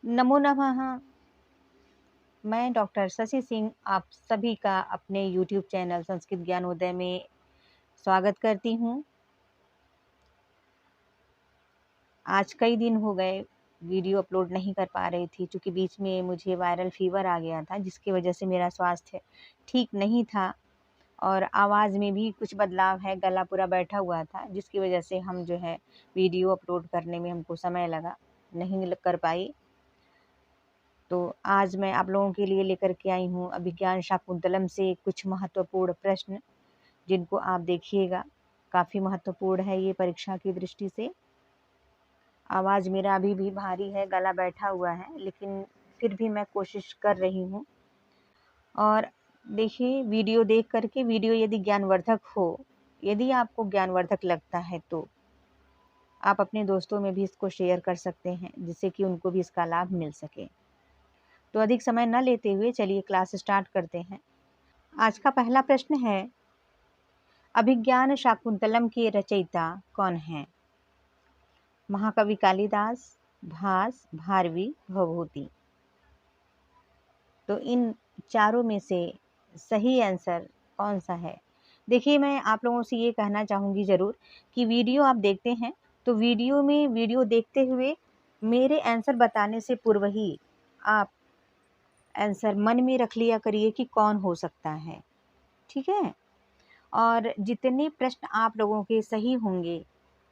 नमो नमः। मैं डॉक्टर शशि सिंह आप सभी का अपने यूट्यूब चैनल संस्कृत ज्ञानोदय में स्वागत करती हूँ। आज कई दिन हो गए वीडियो अपलोड नहीं कर पा रही थी, क्योंकि बीच में मुझे वायरल फीवर आ गया था, जिसकी वजह से मेरा स्वास्थ्य ठीक नहीं था और आवाज़ में भी कुछ बदलाव है, गला पूरा बैठा हुआ था, जिसकी वजह से हम जो है वीडियो अपलोड करने में हमको समय लगा, नहीं कर पाई। तो आज मैं आप लोगों के लिए लेकर के आई हूँ अभिज्ञान शाकुंतलम से कुछ महत्वपूर्ण प्रश्न, जिनको आप देखिएगा। काफ़ी महत्वपूर्ण है ये परीक्षा की दृष्टि से। आवाज़ मेरा अभी भी भारी है, गला बैठा हुआ है, लेकिन फिर भी मैं कोशिश कर रही हूँ। और देखिए, वीडियो देख करके, वीडियो यदि ज्ञानवर्धक हो, यदि आपको ज्ञानवर्धक लगता है तो आप अपने दोस्तों में भी इसको शेयर कर सकते हैं, जिससे कि उनको भी इसका लाभ मिल सके। तो अधिक समय न लेते हुए चलिए क्लास स्टार्ट करते हैं। आज का पहला प्रश्न है, अभिज्ञान शाकुंतलम के रचयिता कौन हैं? महाकवि कालिदास, भास, भारवी, भवभूति। तो इन चारों में से सही आंसर कौन सा है? देखिए, मैं आप लोगों से ये कहना चाहूँगी ज़रूर कि वीडियो आप देखते हैं तो वीडियो देखते हुए मेरे आंसर बताने से पूर्व ही आप आंसर मन में रख लिया करिए कि कौन हो सकता है, ठीक है? और जितने प्रश्न आप लोगों के सही होंगे,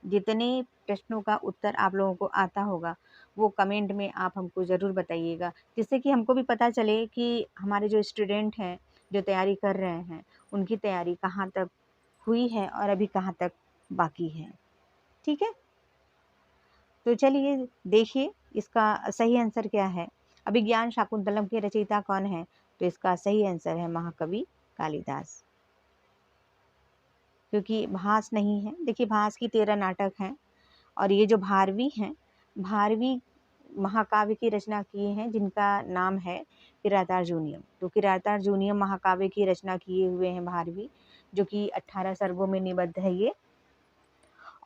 जितने प्रश्नों का उत्तर आप लोगों को आता होगा, वो कमेंट में आप हमको ज़रूर बताइएगा, जिससे कि हमको भी पता चले कि हमारे जो स्टूडेंट हैं, जो तैयारी कर रहे हैं, उनकी तैयारी कहाँ तक हुई है और अभी कहाँ तक बाकी है, ठीक है? तो चलिए देखिए इसका सही आंसर क्या है। अभिज्ञान शाकुंतलम के रचयिता कौन है? तो इसका सही आंसर है महाकवि कालिदास, क्योंकि भास नहीं है। देखिए, भास की 13 नाटक हैं और ये जो भारवी हैं, भारवी महाकाव्य की रचना किए हैं, जिनका नाम है किरातार्जुनीयम। तो किरातार्जुनीयम महाकाव्य की रचना किए हुए हैं भारवी, जो कि 18 सर्गों में निबद्ध है ये।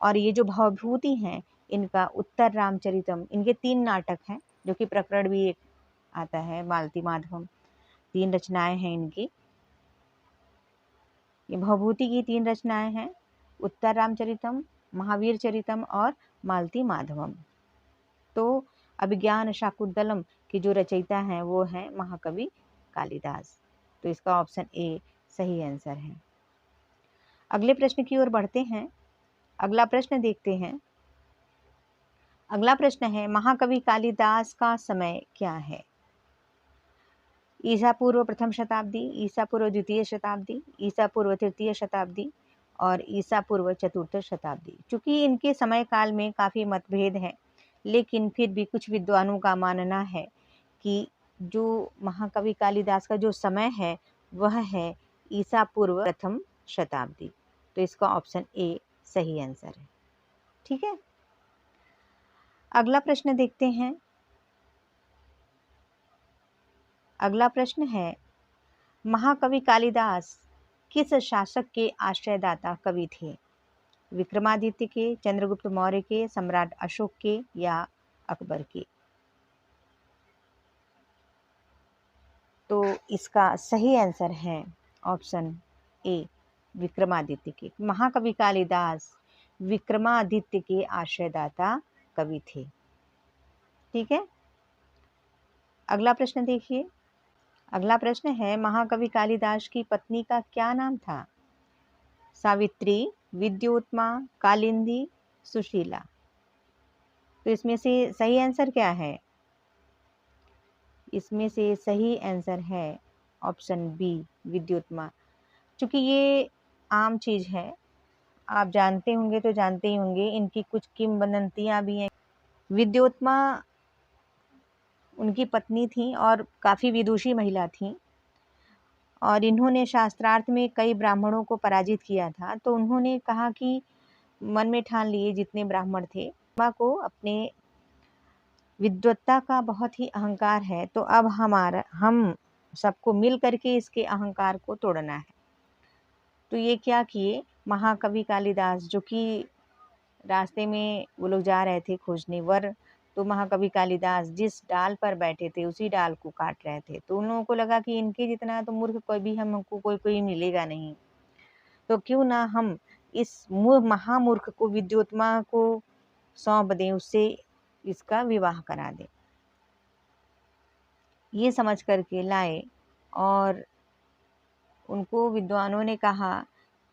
और ये जो भवभूति हैं, इनका उत्तर रामचरितम, इनके 3 नाटक हैं, जो कि प्रकरण भी एक आता है, मालती माधवम। 3 रचनाएं हैं इनकी। ये भवभूति की 3 रचनाएं हैं, उत्तर रामचरितम, महावीर चरितम और मालती माधवम। तो अभिज्ञान शाकुंतलम की जो रचयिता हैं वो हैं महाकवि कालिदास। तो इसका ऑप्शन ए सही आंसर है। अगले प्रश्न की ओर बढ़ते हैं। अगला प्रश्न देखते हैं। अगला प्रश्न है, महाकवि कालिदास का समय क्या है? ईसा पूर्व प्रथम शताब्दी, ईसा पूर्व द्वितीय शताब्दी, ईसा पूर्व तृतीय शताब्दी और ईसा पूर्व चतुर्थ शताब्दी। चूंकि इनके समय काल में काफ़ी मतभेद है, लेकिन फिर भी कुछ विद्वानों का मानना है कि जो महाकवि कालिदास का जो समय है वह है ईसा पूर्व प्रथम शताब्दी। तो इसका ऑप्शन ए सही आंसर है, ठीक है? अगला प्रश्न देखते हैं। अगला प्रश्न है, महाकवि कालिदास किस शासक के आश्रयदाता कवि थे? विक्रमादित्य के, चंद्रगुप्त मौर्य के, सम्राट अशोक के या अकबर के? तो इसका सही आंसर है ऑप्शन ए विक्रमादित्य के। महाकवि कालिदास विक्रमादित्य के आश्रयदाता कवि थे, ठीक है? अगला प्रश्न देखिए। अगला प्रश्न है, महाकवि कालिदास की पत्नी का क्या नाम था? सावित्री, विद्योत्मा, कालिंदी, सुशीला। तो इसमें से सही आंसर क्या है? इसमें से सही आंसर है ऑप्शन बी विद्योत्मा। चूंकि ये आम चीज है, आप जानते होंगे तो जानते ही होंगे, इनकी कुछ किंवदंतियां भी हैं। विद्योत्मा उनकी पत्नी थी और काफ़ी विदुषी महिला थी, और इन्होंने शास्त्रार्थ में कई ब्राह्मणों को पराजित किया था। तो उन्होंने कहा कि मन में ठान लिए जितने ब्राह्मण थे, माँ को अपने विद्वत्ता का बहुत ही अहंकार है, तो अब हम सबको मिल करके इसके अहंकार को तोड़ना है। तो ये क्या किए, महाकवि कालिदास, जो कि रास्ते में वो लोग जा रहे थे खोजने वर, तो महाकवि कालिदास जिस डाल पर बैठे थे उसी डाल को काट रहे थे। तो उन लोगों को लगा कि इनके जितना तो मूर्ख कोई भी हमको कोई मिलेगा नहीं, तो क्यों ना हम इस महामूर्ख को विद्योत्मा को सौंप दें, उससे इसका विवाह करा दें। ये समझ करके लाए और उनको विद्वानों ने कहा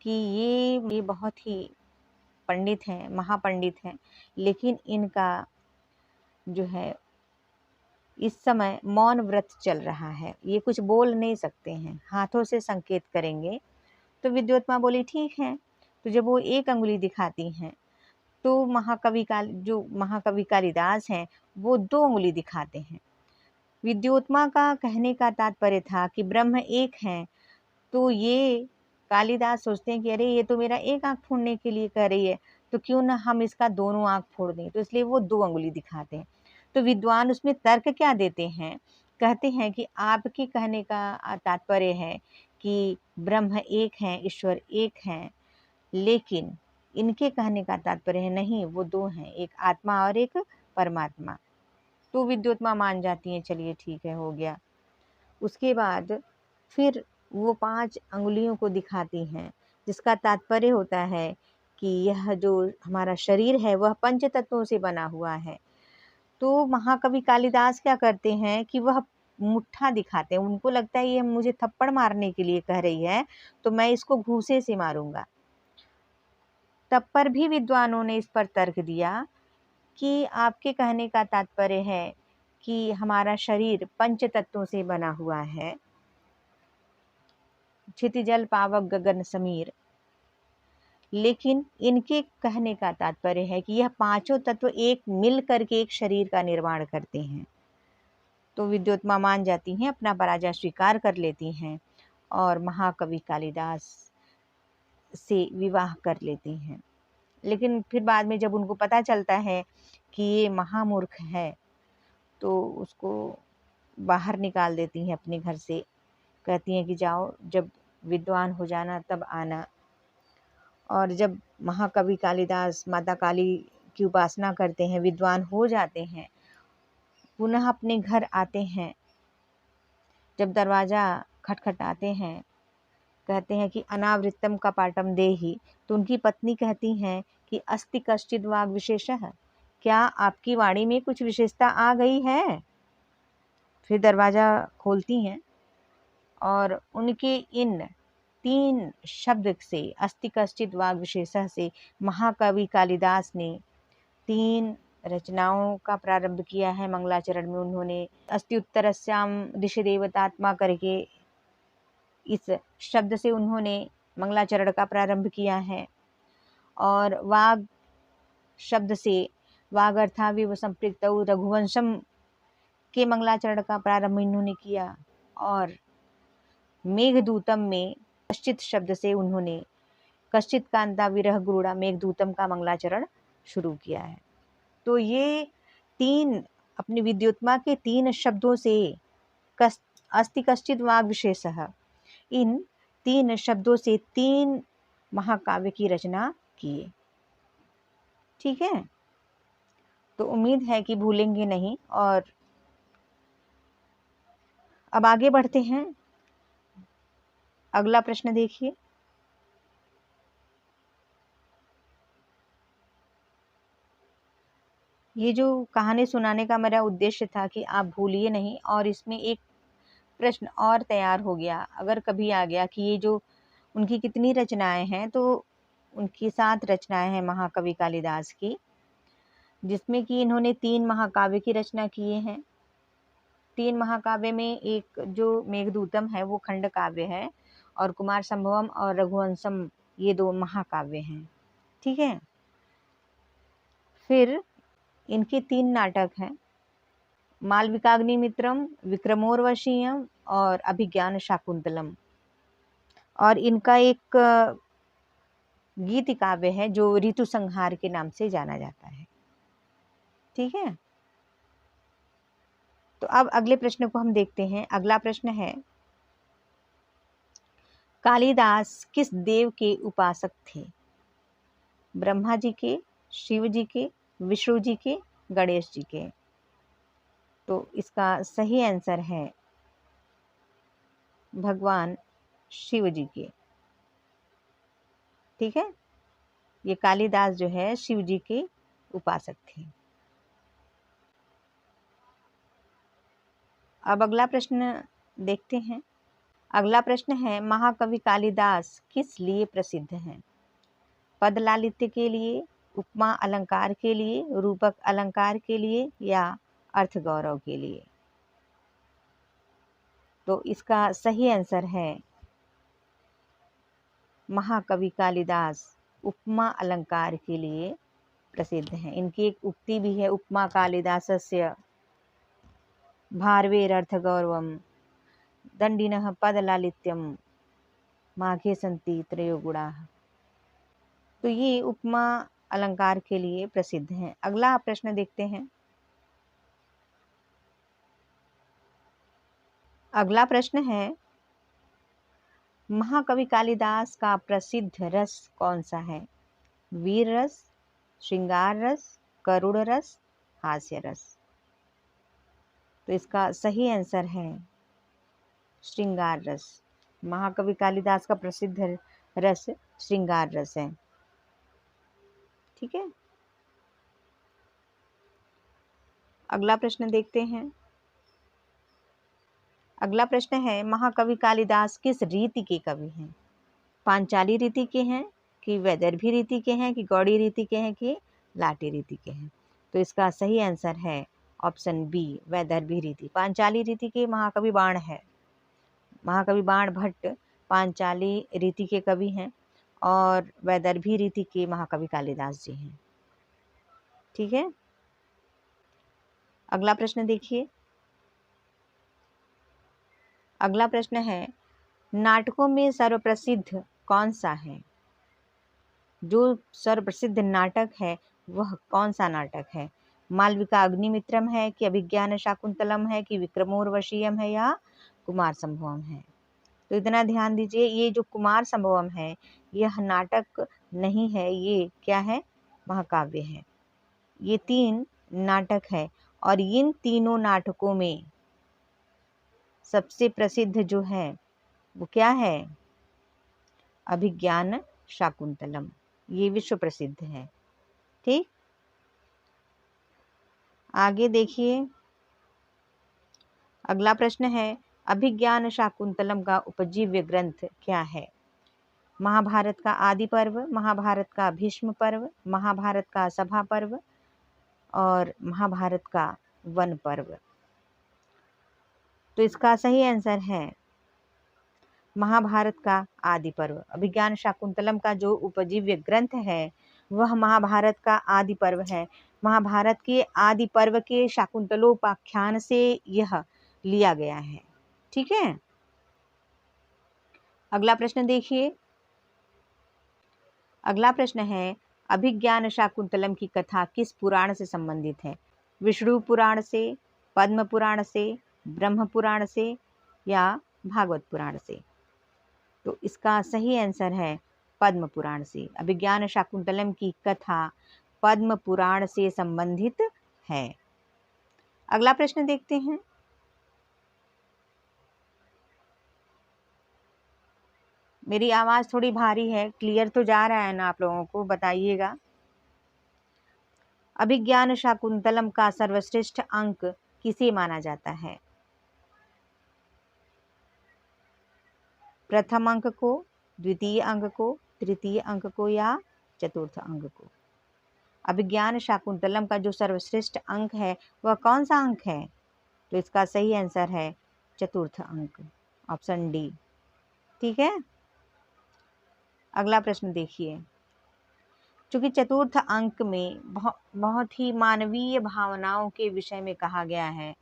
कि ये बहुत ही पंडित हैं, महापंडित हैं, लेकिन इनका जो है इस समय मौन व्रत चल रहा है, ये कुछ बोल नहीं सकते हैं, हाथों से संकेत करेंगे। तो विद्योत्मा बोली ठीक है। तो जब वो एक अंगुली दिखाती हैं तो जो महाकवि कालिदास हैं वो 2 अंगुली दिखाते हैं। विद्योत्मा का कहने का तात्पर्य था कि ब्रह्म एक हैं, तो ये कालिदास सोचते हैं कि अरे ये तो मेरा एक आँख फोड़ने के लिए कह रही है, तो क्यों ना हम इसका दोनों आँख फोड़ दें, तो इसलिए वो 2 अंगुली दिखाते हैं। तो विद्वान उसमें तर्क क्या देते हैं, कहते हैं कि आपके कहने का तात्पर्य है कि ब्रह्म एक हैं, ईश्वर एक हैं, लेकिन इनके कहने का तात्पर्य है नहीं, वो 2 हैं, एक आत्मा और एक परमात्मा। तो विद्योत्मा मान जाती हैं, चलिए ठीक है, हो गया। उसके बाद फिर वो 5 अंगुलियों को दिखाती हैं, जिसका तात्पर्य होता है कि यह जो हमारा शरीर है वह पंच तत्वों से बना हुआ है। तो महाकवि कालिदास क्या करते हैं कि वह मुट्ठा दिखाते हैं, उनको लगता है ये मुझे थप्पड़ मारने के लिए कह रही है, तो मैं इसको घूंसे से मारूंगा। तब पर भी विद्वानों ने इस पर तर्क दिया कि आपके कहने का तात्पर्य है कि हमारा शरीर पंच तत्वों से बना हुआ है, क्षितिजल पावक गगन समीर, लेकिन इनके कहने का तात्पर्य है कि यह पांचों तत्व एक मिल करके एक शरीर का निर्माण करते हैं। तो विद्योत्मा मान जाती हैं, अपना पराजय स्वीकार कर लेती हैं और महाकवि कालिदास से विवाह कर लेती हैं। लेकिन फिर बाद में जब उनको पता चलता है कि ये महामूर्ख है, तो उसको बाहर निकाल देती हैं अपने घर से, कहती हैं कि जाओ, जब विद्वान हो जाना तब आना। और जब महाकवि कालिदास माता काली की उपासना करते हैं, विद्वान हो जाते हैं, पुनः अपने घर आते हैं, जब दरवाज़ा खटखटाते हैं, कहते हैं कि अनावृत्तम कपाटम देहि, तो उनकी पत्नी कहती हैं कि अस्ति कश्चिद् वाग विशेषः, क्या आपकी वाणी में कुछ विशेषता आ गई है। फिर दरवाज़ा खोलती हैं और उनके इन 3 शब्द से, अस्ति कश्चिद् वाग विशेषः से, महाकवि कालिदास ने 3 रचनाओं का प्रारंभ किया है। मंगलाचरण में उन्होंने अस्ति उत्तरस्याम दिशि देवतात्मा करके इस शब्द से उन्होंने मंगलाचरण का प्रारंभ किया है। और वाग शब्द से, वाग अर्थाविव संपृक्तौ रघुवंशम के मंगलाचरण का प्रारंभ इन्होंने किया। और मेघदूतम में कश्चित शब्द से उन्होंने कश्चित कांता विरह गुरुड़ा मेघदूतम का मंगलाचरण शुरू किया है। तो ये 3 अपनी विद्योत्मा के 3 शब्दों से अस्ति कश्चित् वाग विशेषः, इन 3 शब्दों से 3 महाकाव्य की रचना किए। ठीक है, तो उम्मीद है कि भूलेंगे नहीं। और अब आगे बढ़ते हैं, अगला प्रश्न देखिए। ये जो कहानी सुनाने का मेरा उद्देश्य था कि आप भूलिए नहीं, और इसमें एक प्रश्न और तैयार हो गया, अगर कभी आ गया कि ये जो उनकी कितनी रचनाएं हैं, तो उनकी 7 रचनाएं हैं महाकवि कालिदास की, जिसमें कि इन्होंने 3 महाकाव्य की रचना किए हैं। 3 महाकाव्य में एक जो मेघदूतम है वो खंड काव्य है, और कुमार संभवम और रघुवंशम ये 2 महाकाव्य हैं। ठीक है, फिर इनके 3 नाटक हैं, मालविकाग्निमित्रम, विक्रमोर्वशीयम और अभिज्ञान शाकुंतलम। और इनका एक गीत काव्य है जो ऋतु संहार के नाम से जाना जाता है। ठीक है, तो अब अगले प्रश्न को हम देखते हैं। अगला प्रश्न है, कालिदास किस देव के उपासक थे? ब्रह्मा जी के, शिव जी के, विष्णु जी के गणेश जी के। तो इसका सही आंसर है भगवान शिव जी के। ठीक है, ये कालिदास जो है शिव जी के उपासक थे। अब अगला प्रश्न देखते हैं। अगला प्रश्न है, महाकवि कालिदास किस लिए प्रसिद्ध हैं? पद लालित्य के लिए, उपमा अलंकार के लिए, रूपक अलंकार के लिए या अर्थ गौरव के लिए? तो इसका सही आंसर है महाकवि कालिदास उपमा अलंकार के लिए प्रसिद्ध हैं। इनकी एक उक्ति भी है, उपमा कालिदासस्य भारवेरर्थ गौरवम दंडिनः पद लालित्यम माघे संति त्रयो गुणाः। तो ये उपमा अलंकार के लिए प्रसिद्ध हैं। अगला प्रश्न देखते हैं। अगला प्रश्न है, महाकवि कालिदास का प्रसिद्ध रस कौन सा है? वीर रस, श्रृंगार रस, करुण रस, हास्य रस? तो इसका सही आंसर है श्रृंगार रस। महाकवि कालिदास का प्रसिद्ध रस श्रृंगार रस है। ठीक है, अगला प्रश्न देखते हैं। अगला प्रश्न है, महाकवि कालिदास किस रीति के कवि हैं? पांचाली रीति के हैं कि वैदर्भी रीति के हैं कि गौड़ी रीति के हैं कि लाटी रीति के हैं? तो इसका सही आंसर है ऑप्शन बी, वैदर्भी रीति। पांचाली रीति के महाकवि बाण है। महाकवि बाण भट्ट पांचाली रीति के कवि हैं और वैदर्भी रीति के महाकवि कालिदास जी हैं। ठीक है, अगला प्रश्न देखिए। अगला प्रश्न है, नाटकों में सर्वप्रसिद्ध कौन सा है? जो सर्वप्रसिद्ध नाटक है वह कौन सा नाटक है? मालविका अग्निमित्रम है कि अभिज्ञान शाकुंतलम है कि विक्रमोर्वशीयम है या कुमार संभवम है? तो इतना ध्यान दीजिए, ये जो कुमार संभवम है यह नाटक नहीं है, ये क्या है? महाकाव्य है। ये 3 नाटक है और इन तीनों नाटकों में सबसे प्रसिद्ध जो है वो क्या है? अभिज्ञान शाकुंतलम। ये विश्व प्रसिद्ध है। ठीक, आगे देखिए। अगला प्रश्न है, अभिज्ञान शाकुंतलम का उपजीव्य ग्रंथ क्या है? महाभारत का आदि पर्व, महाभारत का भीष्म पर्व, महाभारत का सभा पर्व और महाभारत का वन पर्व? तो इसका सही आंसर है महाभारत का आदि पर्व। अभिज्ञान शाकुंतलम का जो उपजीव्य ग्रंथ है वह महाभारत का आदि पर्व है। महाभारत के आदि पर्व के शाकुंतलोपाख्यान से यह लिया गया है। ठीक है, अगला प्रश्न देखिए। अगला प्रश्न है, अभिज्ञान शाकुंतलम की कथा किस पुराण से संबंधित है? विष्णु पुराण से, पद्म पुराण से, ब्रह्म पुराण से या भागवत पुराण से? तो इसका सही आंसर है पद्म पुराण से। अभिज्ञान शाकुंतलम की कथा पद्म पुराण से संबंधित है। अगला प्रश्न देखते हैं। मेरी आवाज थोड़ी भारी है, क्लियर तो जा रहा है ना आप लोगों को? बताइएगा। अभिज्ञान शाकुंतलम का सर्वश्रेष्ठ अंक किसे माना जाता है? प्रथम अंक को, द्वितीय अंक को, तृतीय अंक को या चतुर्थ अंक को? अभिज्ञान शाकुंतलम का जो सर्वश्रेष्ठ अंक है वह कौन सा अंक है? तो इसका सही आंसर है चतुर्थ अंक, ऑप्शन डी। ठीक है, अगला प्रश्न देखिए। चूंकि चतुर्थ अंक में बहुत ही मानवीय भावनाओं के विषय में कहा गया है,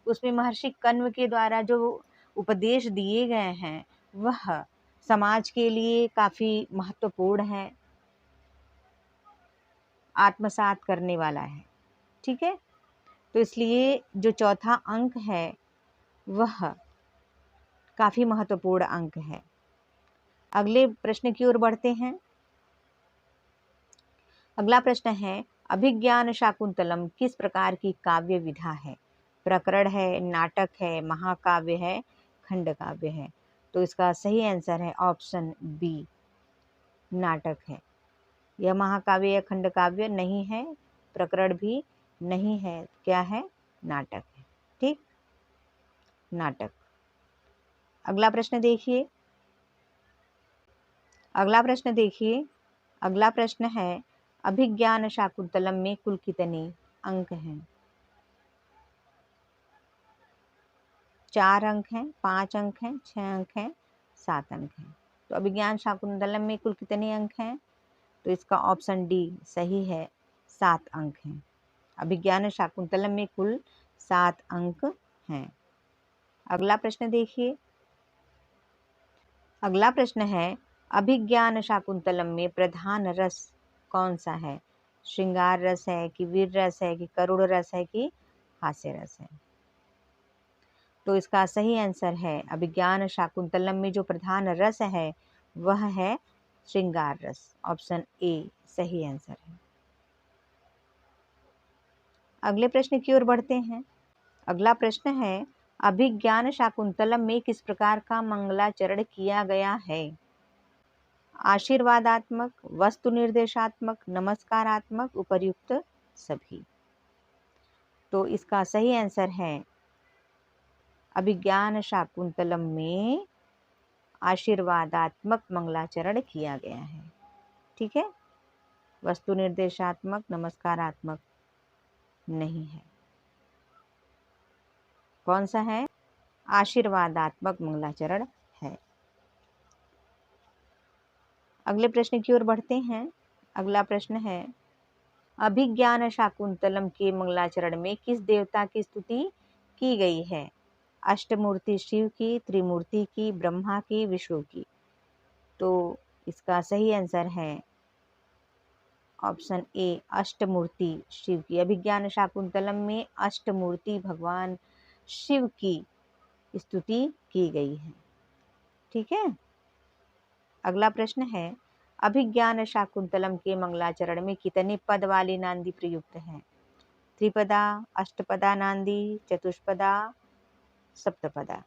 उसमें महर्षि कण्व के द्वारा जो उपदेश दिए गए हैं वह समाज के लिए काफ़ी महत्वपूर्ण है, आत्मसात करने वाला है। ठीक है, तो इसलिए जो चौथा अंक है वह काफ़ी महत्वपूर्ण अंक है। अगले प्रश्न की ओर बढ़ते हैं। अगला प्रश्न है, अभिज्ञान शाकुंतलम किस प्रकार की काव्य विधा है? प्रकरण है, नाटक है, महाकाव्य है, खंड काव्य है? तो इसका सही आंसर है ऑप्शन बी, नाटक है। यह महाकाव्य या खंड काव्य नहीं है, प्रकरण भी नहीं है, क्या है? नाटक है। ठीक, नाटक। अगला प्रश्न देखिए, अगला प्रश्न देखिए, अगला प्रश्न है अभिज्ञान शाकुंतलम में कुल कितने अंक हैं? 4 अंक हैं, 5 अंक हैं, 6 अंक हैं, 7 अंक हैं। तो अभिज्ञान शाकुंतलम में कुल कितने अंक हैं? तो इसका ऑप्शन डी सही है, 7 अंक हैं। अभिज्ञान शाकुंतलम में कुल 7 अंक हैं। अगला प्रश्न देखिए, अगला प्रश्न है अभिज्ञान शाकुंतलम में प्रधान रस कौन सा है? श्रृंगार रस है कि वीर रस है कि करुण रस है कि हास्य रस है? तो इसका सही आंसर है अभिज्ञान शाकुंतलम में जो प्रधान रस है वह है श्रृंगार रस। ऑप्शन ए सही आंसर है। अगले प्रश्न की ओर बढ़ते हैं। अगला प्रश्न है अभिज्ञान शाकुंतलम में किस प्रकार का मंगलाचरण किया गया है? आशीर्वादात्मक, वस्तु निर्देशात्मक, नमस्कारात्मक, उपर्युक्त सभी? तो इसका सही आंसर है अभिज्ञान शाकुंतलम में आशीर्वादात्मक मंगलाचरण किया गया है। ठीक है, वस्तु निर्देशात्मक, नमस्कारात्मक नहीं है। कौन सा है? आशीर्वादात्मक मंगलाचरण है। अगले प्रश्न की ओर बढ़ते हैं। अगला प्रश्न है अभिज्ञान शाकुंतलम के मंगलाचरण में किस देवता की स्तुति की गई है? अष्टमूर्ति शिव की, त्रिमूर्ति की, ब्रह्मा की, विष्णु की? तो इसका सही आंसर है ऑप्शन ए अष्टमूर्ति शिव की। अभिज्ञान शाकुंतलम में अष्टमूर्ति भगवान शिव की स्तुति की गई है। ठीक है, अगला प्रश्न है अभिज्ञान शाकुंतलम के मंगलाचरण में कितने पद वाली नांदी प्रयुक्त है? त्रिपदा, अष्टपदा नांदी, चतुष्पदा, सप्तपदा?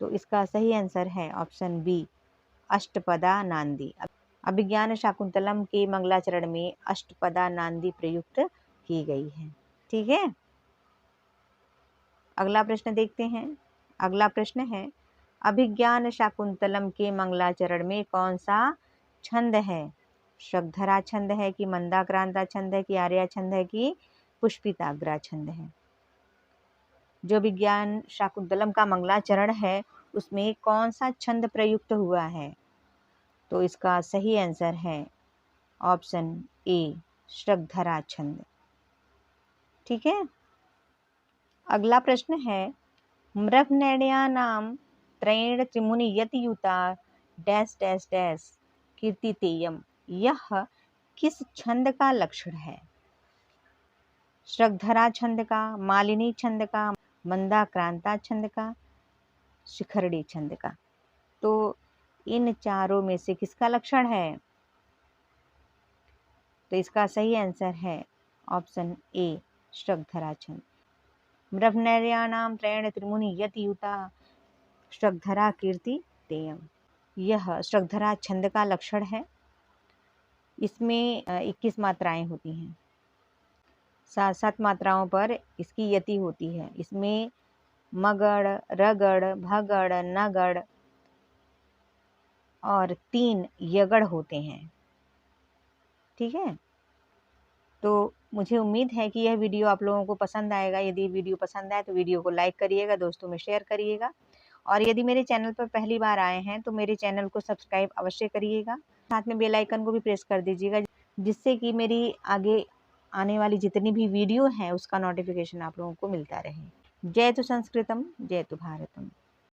तो इसका सही आंसर है ऑप्शन बी अष्टपदा नांदी। अभिज्ञान शाकुंतलम के मंगलाचरण में अष्टपदा नांदी प्रयुक्त की गई है। ठीक है, अगला प्रश्न देखते हैं। अगला प्रश्न है अभिज्ञान शाकुंतलम के मंगलाचरण में कौन सा छंद है? शगधरा छंद है कि मंदाक्रांता छंद है कि आर्या छंद है कि पुष्पिताग्रा छंद है? जो विज्ञान शाकुंतलम का मंगलाचरण है उसमें कौन सा छंद प्रयुक्त हुआ है? तो इसका सही आंसर है ऑप्शन ए शगधरा छंद। ठीक है, अगला प्रश्न है मृगनैण्यानाम त्रयेण त्रिमुनि यतियुता डैश डैश डैश कीर्तितेयम, यह किस छंद का लक्षण है? शगधरा छंद का, मालिनी छंद का, मंदाक्रांता छंद का, शिखरड़ी छंद का? तो इन चारों में से किसका लक्षण है? तो इसका सही आंसर है ऑप्शन ए शगधरा छंद। ब्रह्मनैर्याणाम त्रयेण त्रिमुनि यतियुता शगधरा कीर्ति तेयम, यह शगधरा छंद का लक्षण है। इसमें 21 मात्राएं होती हैं, 7 मात्राओं पर इसकी यति होती है। इसमें मगड़, रगड़, भगड़, नगड़ और 3 यगड़ होते हैं। ठीक है, तो मुझे उम्मीद है कि यह वीडियो आप लोगों को पसंद आएगा। यदि वीडियो पसंद आए तो वीडियो को लाइक करिएगा, दोस्तों में शेयर करिएगा, और यदि मेरे चैनल पर पहली बार आए हैं तो मेरे चैनल को सब्सक्राइब अवश्य करिएगा। साथ में बेल आइकन को भी प्रेस कर दीजिएगा, जिससे कि मेरी आगे आने वाली जितनी भी वीडियो हैं उसका नोटिफिकेशन आप लोगों को मिलता रहे। जय तु संस्कृतम, जय तु भारतम।